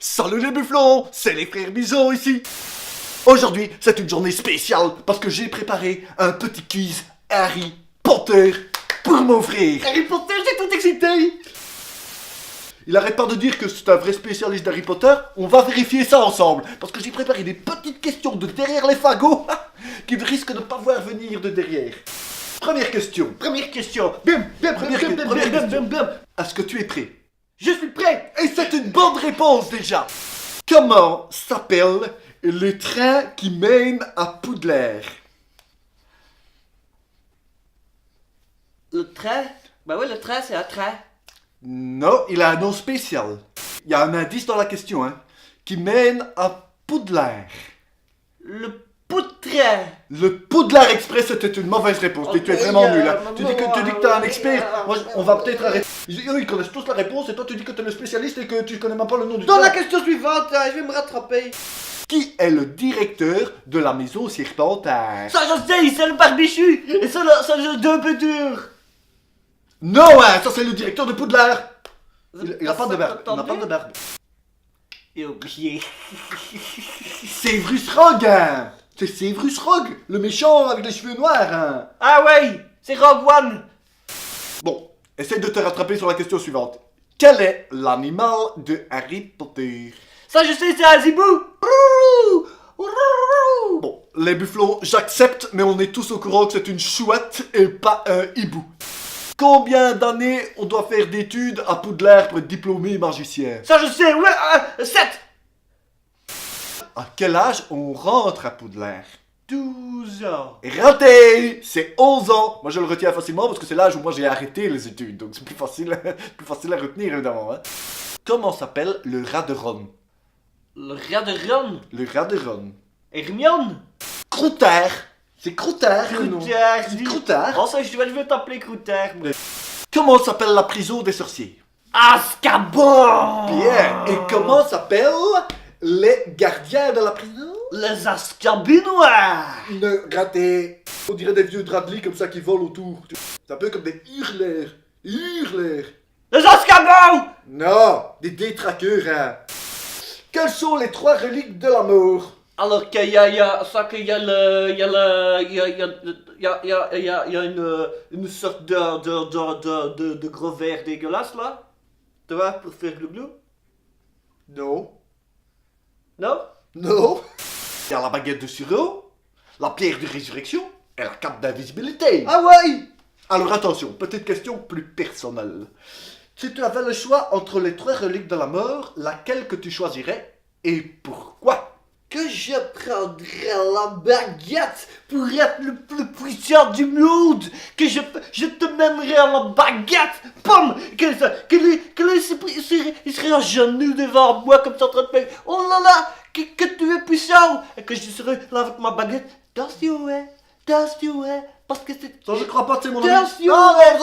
Salut les bufflons, c'est les frères Bison ici. Aujourd'hui, c'est une journée spéciale parce que j'ai préparé un petit quiz Harry Potter pour mon frère. Harry Potter, j'ai tout excité. Il arrête pas de dire que c'est un vrai spécialiste d'Harry Potter. On va vérifier ça ensemble parce que j'ai préparé des petites questions de derrière les fagots qui risquent de pas voir venir de derrière. Première question. Bim. Est-ce que tu es prêt? Je suis prêt. Et c'est une bonne réponse déjà. Comment s'appelle le train qui mène à Poudlard? Le train? Bah oui, le train, c'est un train. Non, il a un nom spécial. Il y a un indice dans la question, hein. Qui mène à Poudlard. Le poutrin. Le Poudlard Express, c'était une mauvaise réponse. Tu es vraiment nul, hein. Tu dis que t'es un expert. Moi, on va peut-être arrêter. Eux, ils connaissent tous la réponse et toi, tu dis que t'es le spécialiste et que tu connais même pas le nom du Dans train. la question suivante, je vais me rattraper. Qui est le directeur de la maison Serpentard? Ça, je sais, c'est le barbichu. Et ça, le deux peu dur. Non, hein, ça c'est le directeur de Poudlard. Il a pas de barbe. Il n'a pas de barbe. Et oublié. Severus Rogue, hein. C'est Severus Rogue, le méchant avec les cheveux noirs, hein. Ah ouais, c'est Rogue One. Bon, essaye de te rattraper sur la question suivante. Quel est l'animal de Harry Potter? Ça, je sais, c'est un zibou. Bon, les bufflons, j'accepte, mais on est tous au courant que c'est une chouette et pas un hibou. Combien d'années on doit faire d'études à Poudlard pour être diplômé magicien? Ça, je sais, ouais, 7. À quel âge on rentre à Poudlard? 12 ans. Raté! C'est 11 ans! Moi je le retiens facilement parce que c'est l'âge où moi j'ai arrêté les études, donc c'est plus facile à retenir évidemment. Hein. Comment s'appelle le rat de Ron? Le rat de Ron. Le rat de Ron. Hermione. Croutard! C'est Croutard le nom. Croutard. C'est Croutard. Oh, ça, je vais t'appeler Croutard. Comment s'appelle la prison des sorciers? Azkaban. Bien! Et comment s'appellent les gardiens de la prison? Les Azkabinois. Raté! On dirait des vieux draps de lit comme ça qui volent autour. C'est un peu comme des hurleurs. Hurleurs! Les Azkabans. Non, des détraqueurs, hein. Quelles sont les 3 reliques de la mort? Alors qu'il y a une sorte de gros verre dégueulasse là. Tu vois, pour faire glou-glou. Non. Non? Non. Il y a la baguette de Suro, la pierre de résurrection et la cape d'invisibilité. Ah ouais. Alors attention, petite question plus personnelle. Si tu avais le choix entre les 3 reliques de la mort, laquelle que tu choisirais et pourquoi? Que je prendrais la baguette pour être le plus puissant du monde. Que je te mènerais à la baguette. Pomme. Il serait à genoux devant moi comme ça en train de faire. Oh là là, que tu es puissant. Et que je serais là avec ma baguette. Dans your way. Parce que c'est... Ça, je crois pas que c'est mon Dans ami. your Non, way.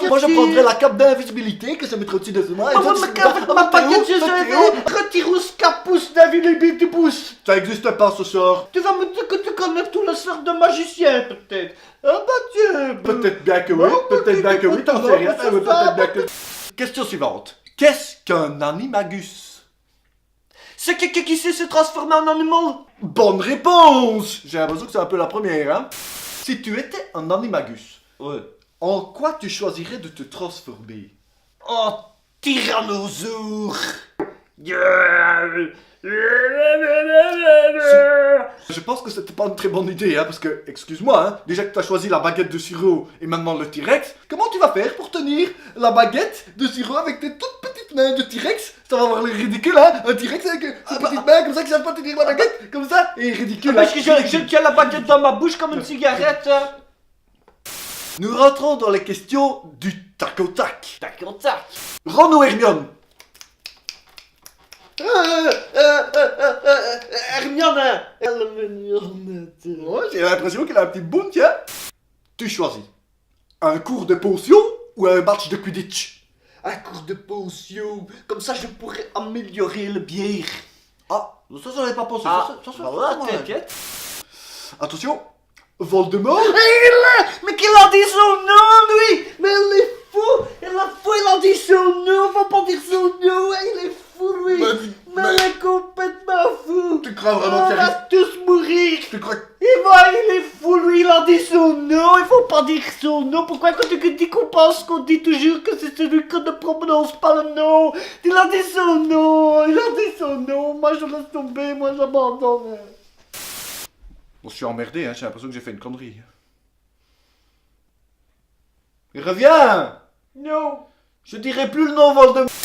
moi je prendrais la cape d'invisibilité que ça mettrait au-dessus de moi. Ma baguette, je serais... Retirous capus d'avilibitibus. Ça existe pas ce sort. Tu vas me dire que tu connais tous les sortes de magiciens, peut-être. Ah bah tiens. Peut-être bien que oui, Oh, peut-être bien que oui, t'en sais rien. c'est mais ça. peut-être bien que... Question suivante. Qu'est-ce qu'un animagus? C'est quelqu'un qui sait se transformer en animal. Bonne réponse! J'ai l'impression que c'est un peu la première, hein? Si tu étais un animagus, Ouais. en quoi tu choisirais de te transformer? Oh, tyrannosaure. Je pense que c'était pas une très bonne idée, hein, parce que, excuse-moi, hein, déjà que t'as choisi la baguette de sirop et maintenant le T-Rex, comment tu vas faire pour tenir la baguette de sirop avec tes toutes petites mains de T-Rex? Ça va avoir l'air ridicule, hein? Un T-Rex avec ses petites mains comme ça qui savent pas tenir la baguette, comme ça, et ridicule. Parce que hein. je tiens la baguette dans ma bouche comme une cigarette. Hein. Nous rentrons dans les questions du tac au tac. Tac, on tac. Ron ou Hermione? Hermione. Hermione. Ouais, j'ai l'impression qu'il a un petit boom, tiens. Tu choisis un cours de potion ou un match de Quidditch? Un cours de potion. Comme ça, je pourrais améliorer le bière. Ah, ça j'en avais pas pensé. Ah, ça, bah voilà, ouais. t'inquiète. Attention, Voldemort. Mais qu'il a dit son nom, lui. Mais il est fou. Il a dit son nom. Faut pas dire son nom. Il est fou, lui. pourquoi quand tu dis qu'on pense qu'on dit toujours que c'est celui qui ne prononce pas le nom? Il a dit son nom, il a dit son nom. Moi je laisse tomber, moi j'abandonne. Bon, je suis emmerdé, hein, j'ai l'impression que j'ai fait une connerie. Il revient! Non. Je dirai plus le nom Voldemort.